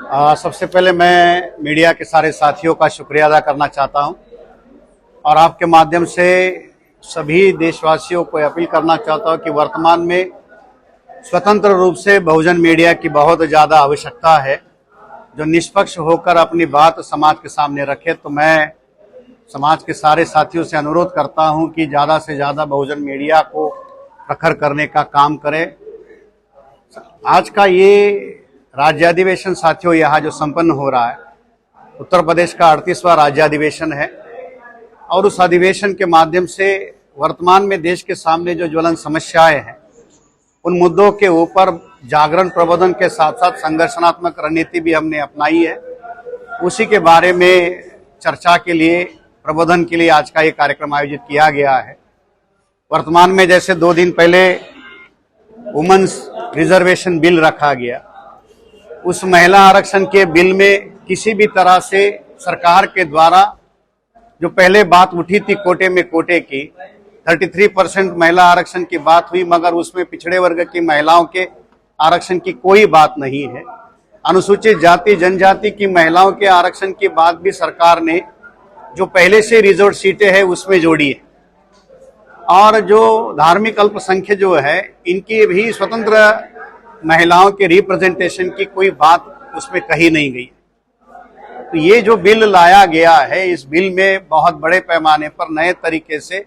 सबसे पहले मैं मीडिया के सारे साथियों का शुक्रिया अदा करना चाहता हूं और आपके माध्यम से सभी देशवासियों को अपील करना चाहता हूं कि वर्तमान में स्वतंत्र रूप से बहुजन मीडिया की बहुत ज़्यादा आवश्यकता है, जो निष्पक्ष होकर अपनी बात समाज के सामने रखे। तो मैं समाज के सारे साथियों से अनुरोध करता हूं कि ज़्यादा से ज़्यादा बहुजन मीडिया को प्रखर करने का काम करें। आज का ये राज्याधिवेशन साथियों यहाँ जो संपन्न हो रहा है, उत्तर प्रदेश का 38वां राज्याधिवेशन है और उस अधिवेशन के माध्यम से वर्तमान में देश के सामने जो ज्वलंत समस्याएं हैं, उन मुद्दों के ऊपर जागरण प्रबोधन के साथ साथ संघर्षणात्मक रणनीति भी हमने अपनाई है। उसी के बारे में चर्चा के लिए, प्रबोधन के लिए आज का ये कार्यक्रम आयोजित किया गया है। वर्तमान में जैसे 2 दिन पहले वुमेन्स रिजर्वेशन बिल रखा गया, उस महिला आरक्षण के बिल में किसी भी तरह से सरकार के द्वारा जो पहले बात उठी थी कोटे में कोटे की 33% महिला आरक्षण की बात हुई, मगर उसमें पिछड़े वर्ग की महिलाओं के आरक्षण की कोई बात नहीं है। अनुसूचित जाति जनजाति की महिलाओं के आरक्षण की बात भी सरकार ने जो पहले से रिजर्व सीटें हैं उसमें जोड़ी है और जो धार्मिक अल्पसंख्यक जो है इनकी भी स्वतंत्र महिलाओं के रिप्रेजेंटेशन की कोई बात उसमें कही नहीं गई। तो ये जो बिल लाया गया है, इस बिल में बहुत बड़े पैमाने पर नए तरीके से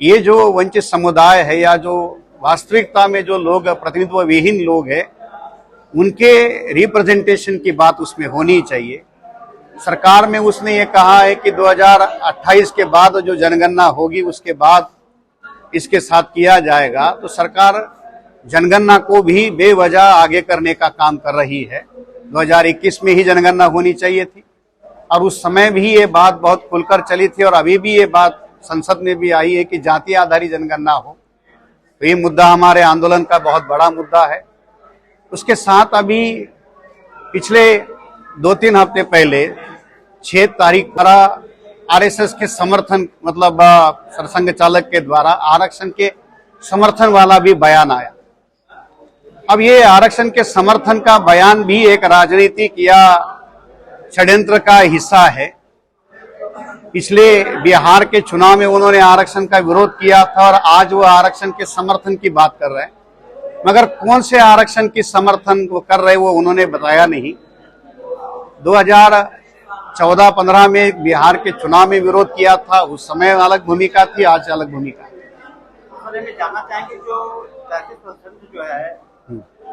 ये जो वंचित समुदाय है या जो वास्तविकता में जो लोग प्रतिनिधित्व विहीन लोग हैं, उनके रिप्रेजेंटेशन की बात उसमें होनी चाहिए। सरकार में उसने ये कहा है कि 2028 के बाद जो जनगणना होगी उसके बाद इसके साथ किया जाएगा। तो सरकार जनगणना को भी बेवजह आगे करने का काम कर रही है। 2021 में ही जनगणना होनी चाहिए थी और उस समय भी ये बात बहुत खुलकर चली थी और अभी भी ये बात संसद में भी आई है कि जाति आधारित जनगणना हो। तो ये मुद्दा हमारे आंदोलन का बहुत बड़ा मुद्दा है। उसके साथ अभी पिछले 2-3 हफ्ते पहले 6 तारीख पर आरएसएस के समर्थन मतलब सरसंघ चालक के द्वारा आरक्षण के समर्थन वाला भी बयान आया। अब ये आरक्षण के समर्थन का बयान भी एक राजनीतिक या षड्यंत्र का हिस्सा है। पिछले बिहार के चुनाव में उन्होंने आरक्षण का विरोध किया था और आज वो आरक्षण के समर्थन की बात कर रहे हैं, मगर कौन से आरक्षण की समर्थन वो कर रहे वो उन्होंने बताया नहीं। 2014-15 में बिहार के चुनाव में विरोध किया था, उस समय अलग भूमिका थी, आज अलग भूमिका। जानना चाहेंगे जो है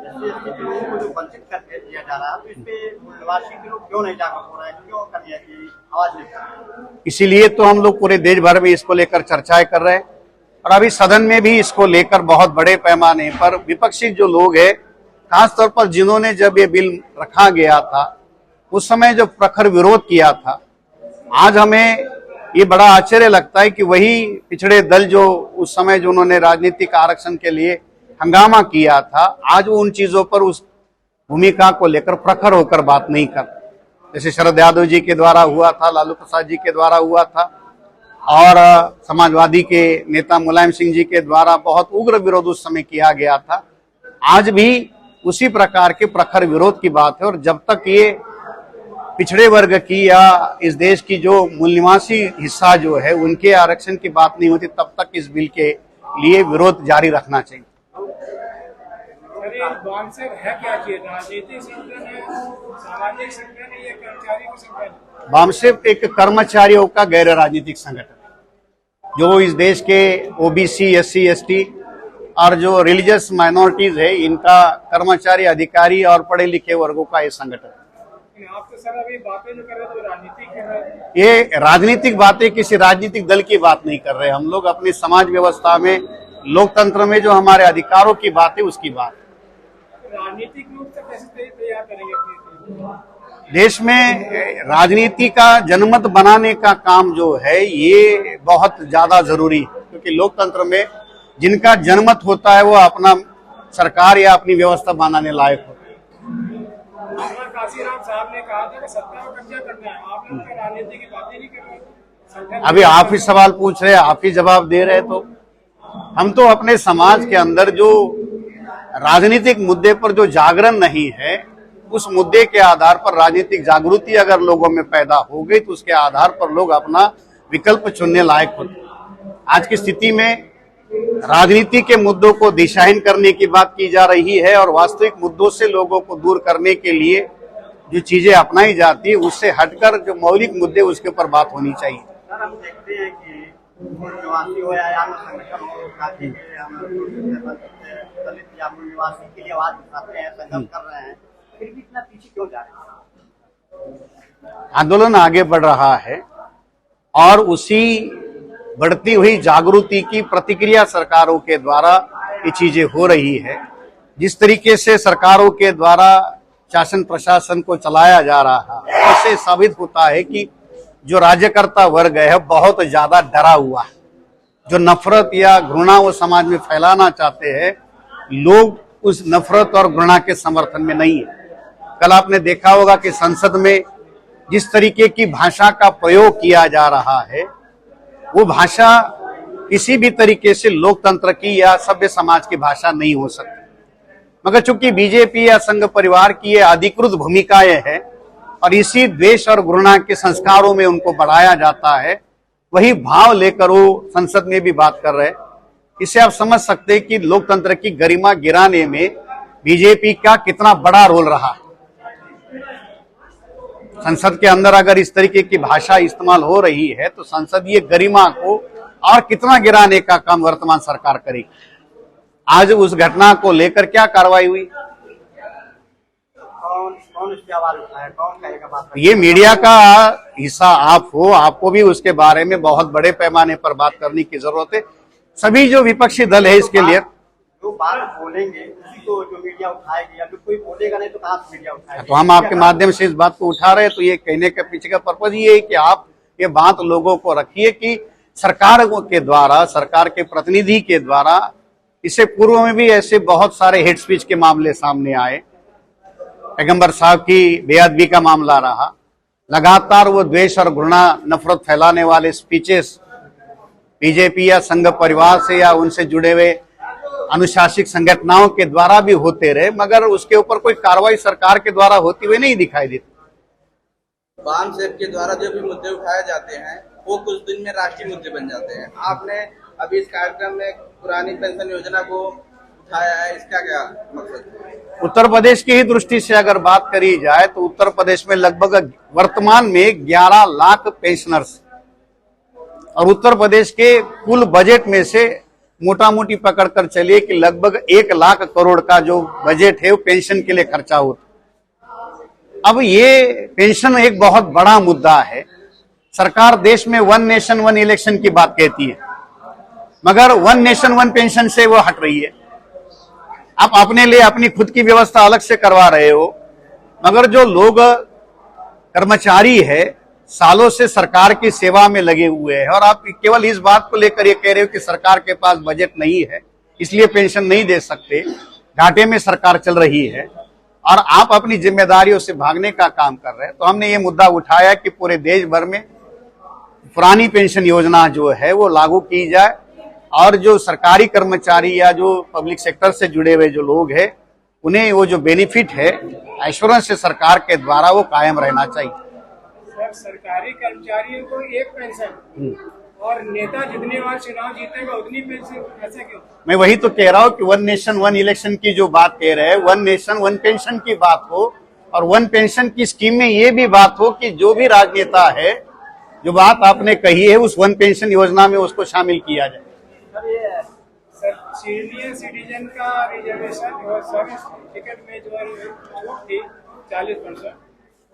लोगों को जो वंचित करके दिया जा रहा है, तो इस पे मूलवासी के लोग क्यों नहीं जागरूक हो रहे हैं, क्यों कर दिया कि आवाज नहीं कर रहे? इसीलिए तो हम लोग पूरे देश भर में इसको लेकर चर्चाएं कर रहे हैं और अभी सदन में भी इसको लेकर बहुत बड़े पैमाने पर विपक्षी जो लोग हैं, खासतौर पर जिन्होंने जब ये बिल रखा गया था उस समय जो प्रखर विरोध किया था, आज हमें ये बड़ा आश्चर्य लगता है कि वही पिछड़े दल जो उस समय जो उन्होंने राजनीतिक आरक्षण के लिए हंगामा किया था, आज वो उन चीजों पर उस भूमिका को लेकर प्रखर होकर बात नहीं कर। जैसे शरद यादव जी के द्वारा हुआ था, लालू प्रसाद जी के द्वारा हुआ था और समाजवादी के नेता मुलायम सिंह जी के द्वारा बहुत उग्र विरोध उस समय किया गया था। आज भी उसी प्रकार के प्रखर विरोध की बात है और जब तक ये पिछड़े वर्ग की या इस देश की जो मूल निवासी हिस्सा जो है उनके आरक्षण की बात नहीं होती, तब तक इस बिल के लिए विरोध जारी रखना चाहिए। वामसेव एक कर्मचारियों का गैर राजनीतिक संगठन जो इस देश के ओबीसी, एससी, एसटी और जो रिलीजियस माइनॉरिटीज है, इनका कर्मचारी, अधिकारी और पढ़े लिखे वर्गों का ये संगठन है। आप तो सर अभी बातें जो कर रहे हैं तो राजनीतिक है। ये राजनीतिक बातें किसी राजनीतिक दल की बात नहीं कर रहे। हम लोग अपनी समाज व्यवस्था में, लोकतंत्र में जो हमारे अधिकारों की बात है उसकी बात। राजनीतिक रूप से कैसे तैयार करेंगे? देश में राजनीति का जनमत बनाने का काम जो है ये बहुत ज्यादा जरूरी है, क्योंकि लोकतंत्र में जिनका जनमत होता है वो अपना सरकार या अपनी व्यवस्था बनाने लायक होता है। काशीराम साहब ने कहा था कि सत्ता को कब्जा करना है, आप लोग राजनीति की बातें नहीं कर रहे। अभी आप ही सवाल पूछ रहे हैं, आप ही जवाब दे रहे हैं। तो हम तो अपने समाज के अंदर जो राजनीतिक मुद्दे पर जो जागरण नहीं है उस मुद्दे के आधार पर राजनीतिक जागृति अगर लोगों में पैदा हो गई तो उसके आधार पर लोग अपना विकल्प चुनने लायक होते। आज की स्थिति में राजनीति के मुद्दों को दिशाहीन करने की बात की जा रही है और वास्तविक मुद्दों से लोगों को दूर करने के लिए जो चीजें अपनाई जाती है उससे हटकर जो मौलिक मुद्दे उसके ऊपर बात होनी चाहिए। सर, हम देखते हैं कि मूल निवासी हो या अन्य संगठन हो, जाति के हम दलित या मूल निवासी के लिए आवाज उठाते हैं, संघर्ष कर रहे हैं, फिर भी इतना पीछे क्यों जा रहे हैं? आंदोलन आगे बढ़ रहा है और उसी बढ़ती हुई जागृति की प्रतिक्रिया सरकारों के द्वारा ये चीजें हो रही है। जिस तरीके से सरकारों के द्वारा शासन प्रशासन को चलाया जा रहा है उससे साबित होता है कि जो राज्यकर्ता वर्ग है बहुत ज्यादा डरा हुआ है। जो नफरत या घृणा वो समाज में फैलाना चाहते हैं, लोग उस नफरत और घृणा के समर्थन में नहीं है। कल आपने देखा होगा कि संसद में जिस तरीके की भाषा का प्रयोग किया जा रहा है वो भाषा किसी भी तरीके से लोकतंत्र की या सभ्य समाज की भाषा नहीं हो सकती। मगर चूंकि बीजेपी या संघ परिवार की ये अधिकृत भूमिकाएं हैं और इसी द्वेष और घृणा के संस्कारों में उनको बढ़ाया जाता है, वही भाव लेकर वो संसद में भी बात कर रहे हैं। इससे आप समझ सकते हैं कि लोकतंत्र की गरिमा गिराने में बीजेपी का कितना बड़ा रोल रहा है। संसद के अंदर अगर इस तरीके की भाषा इस्तेमाल हो रही है तो संसदीय गरिमा को और कितना गिराने का काम वर्तमान सरकार करेगी। आज उस घटना को लेकर क्या कार्रवाई हुई? कौन इसकी आवाज उठाया, कौन कहेगा बात? ये मीडिया का हिस्सा आप हो, आपको भी उसके बारे में बहुत बड़े पैमाने पर बात करने की जरूरत है। सभी जो विपक्षी दल है इसके लिए जो बात बोलेंगे उसी को जो मीडिया उठाएगी, अगर कोई बोलेगा नहीं तो कहाँ से मीडिया उठाएगी? तो हम आपके माध्यम से इस बात को उठा रहे हैं। तो ये कहने के पीछे का पर्पज ये है कि आप ये बात लोगों को रखिए कि सरकार के द्वारा, सरकार के प्रतिनिधि के द्वारा इससे पूर्व में भी ऐसे बहुत सारे हेट स्पीच के मामले सामने आए। पैगंबर साहब की बेअदबी का मामला रहा। लगातार वो द्वेष और घृणा नफरत फैलाने वाले स्पीचेस बीजेपी या संघ परिवार से या उनसे जुड़े हुए अनुशासित संगठनों के द्वारा भी होते रहे, मगर उसके ऊपर कोई कार्रवाई सरकार के द्वारा होती हुई नहीं दिखाई देती। वाम सेब के द्वारा जो भी मुद्दे उठाए जाते हैं वो कुछ दिन में राष्ट्रीय मुद्दे बन जाते हैं। आपने अभी इस कार्यक्रम में पुरानी पेंशन योजना को उठाया है, इसका क्या मकसद है? उत्तर प्रदेश की ही दृष्टि से अगर बात करी जाए तो उत्तर प्रदेश में लगभग वर्तमान में 11 लाख पेंशनर्स और उत्तर प्रदेश के कुल बजट में से मोटा मोटी पकड़कर चलिए कि लगभग 1 लाख करोड़ का जो बजट है वो पेंशन के लिए खर्चा होता। अब ये पेंशन एक बहुत बड़ा मुद्दा है। सरकार देश में 1 नेशन 1 इलेक्शन की बात कहती है, मगर 1 नेशन 1 पेंशन से वो हट रही है। आप अपने लिए अपनी खुद की व्यवस्था अलग से करवा रहे हो, मगर जो लोग कर्मचारी है सालों से सरकार की सेवा में लगे हुए हैं और आप केवल इस बात को लेकर ये कह रहे हो कि सरकार के पास बजट नहीं है इसलिए पेंशन नहीं दे सकते, घाटे में सरकार चल रही है और आप अपनी जिम्मेदारियों से भागने का काम कर रहे हैं। तो हमने ये मुद्दा उठाया कि पूरे देश भर में पुरानी पेंशन योजना जो है वो लागू की जाए और जो सरकारी कर्मचारी या जो पब्लिक सेक्टर से जुड़े हुए जो लोग हैं उन्हें वो जो बेनिफिट है एश्योरेंस से सरकार के द्वारा वो कायम रहना चाहिए। सर, सरकारी कर्मचारियों को एक पेंशन और नेता जितने बार चुनाव जीतेगा उतनी पेंशन, ऐसा क्यों? मैं वही तो कह रहा हूँ कि 1 नेशन 1 इलेक्शन की जो बात कह रहे हैं, 1 नेशन 1 पेंशन की बात हो और 1 पेंशन की स्कीम में ये भी बात हो कि जो भी राजनेता है जो बात आपने कही है उस 1 पेंशन योजना में उसको शामिल किया जाए। सर, सीनियर सिटीजन का रिजर्वेशन सर्विस टिकट में जो छूट थी 40%,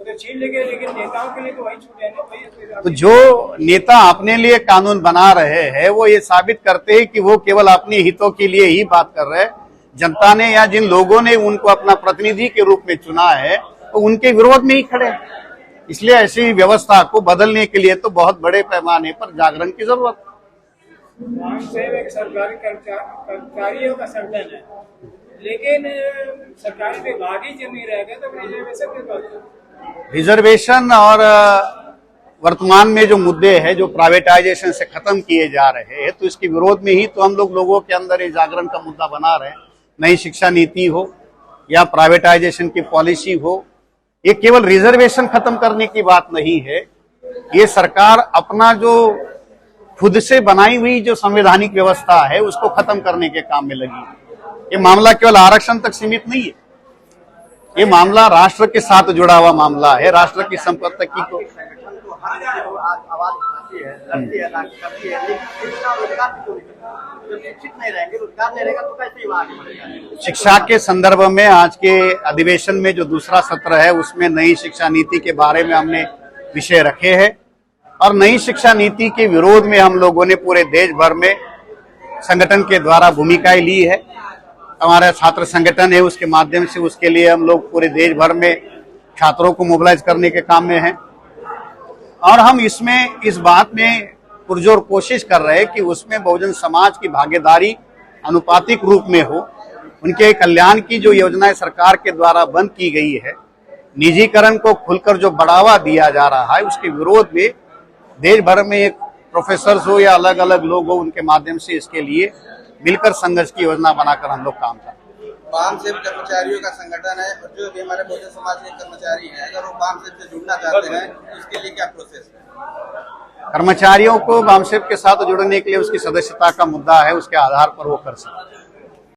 वो तो छीन लेंगे, लेकिन नेताओं के लिए तो वही छूट है ना। तो जो नेता अपने लिए कानून बना रहे हैं वो ये साबित करते हैं कि वो केवल अपने हितों के लिए ही बात कर रहे हैं। जनता ने या जिन लोगों ने उनको अपना प्रतिनिधि के रूप में चुना है तो उनके विरोध में ही खड़े हैं। इसलिए ऐसी व्यवस्था को बदलने के लिए तो बहुत बड़े पैमाने पर जागरण की जरूरत है। एक सरकारी कर्मचारियों का संगठन है, लेकिन सरकारी विभाग ही जब नहीं रहेगा तो रिजर्वेशन की बात है। रिजर्वेशन और वर्तमान में जो मुद्दे हैं जो प्राइवेटाइजेशन से खत्म किए जा रहे हैं तो इसके विरोध में ही तो हम लोगों के अंदर ये जागरण का मुद्दा बना रहे हैं। नई शिक्षा नीति हो, या प्राइवेटाइजेशन की पॉलिसी हो, ये केवल रिजर्वेशन खत्म करने की बात नहीं है। ये सरकार अपना जो खुद से बनाई हुई जो संवैधानिक व्यवस्था है उसको खत्म करने के काम में लगी है। ये मामला केवल आरक्षण तक सीमित नहीं है, ये मामला राष्ट्र के साथ जुड़ा हुआ मामला है। राष्ट्र की संपत्ति को संगठन तो हर मुद्दे को आवाज उठाती है, लड़ती है, करती है, लेकिन शिक्षा और रोजगार की क्यों नहीं? जब शिक्षित नहीं रहेंगे, रोजगार नहीं रहेगा तो कैसे युवा आगे बढ़ेगा? शिक्षा के संदर्भ में आज के अधिवेशन में जो दूसरा सत्र है उसमें नई शिक्षा नीति के बारे में हमने विषय रखे हैं और नई शिक्षा नीति के विरोध में हम लोगों ने पूरे देश भर में संगठन के द्वारा भूमिकाएं ली है। हमारा छात्र संगठन है, उसके माध्यम से उसके लिए हम लोग पूरे देश भर में छात्रों को मोबिलाइज करने के काम में हैं और हम इसमें इस बात में पुरजोर कोशिश कर रहे हैं कि उसमें बहुजन समाज की भागीदारी अनुपातिक रूप में हो। उनके कल्याण की जो योजनाएं सरकार के द्वारा बंद की गई है, निजीकरण को खुलकर जो बढ़ावा दिया जा रहा है, उसके विरोध में देश भर में एक प्रोफेसर्स हो या अलग अलग लोग हो, उनके माध्यम से इसके लिए मिलकर संघर्ष की योजना बनाकर हम लोग काम कर रहे हैं। बामसेब कर्मचारियों का संगठन है और जो भी हमारे बहुजन समाज के कर्मचारी हैं, अगर वो बामसेब से जुड़ना चाहते हैं तो इसके लिए क्या प्रोसेस है? कर्मचारियों को बामसेब के साथ जुड़ने के लिए उसकी सदस्यता का मुद्दा है, उसके आधार पर वो कर सकते हैं।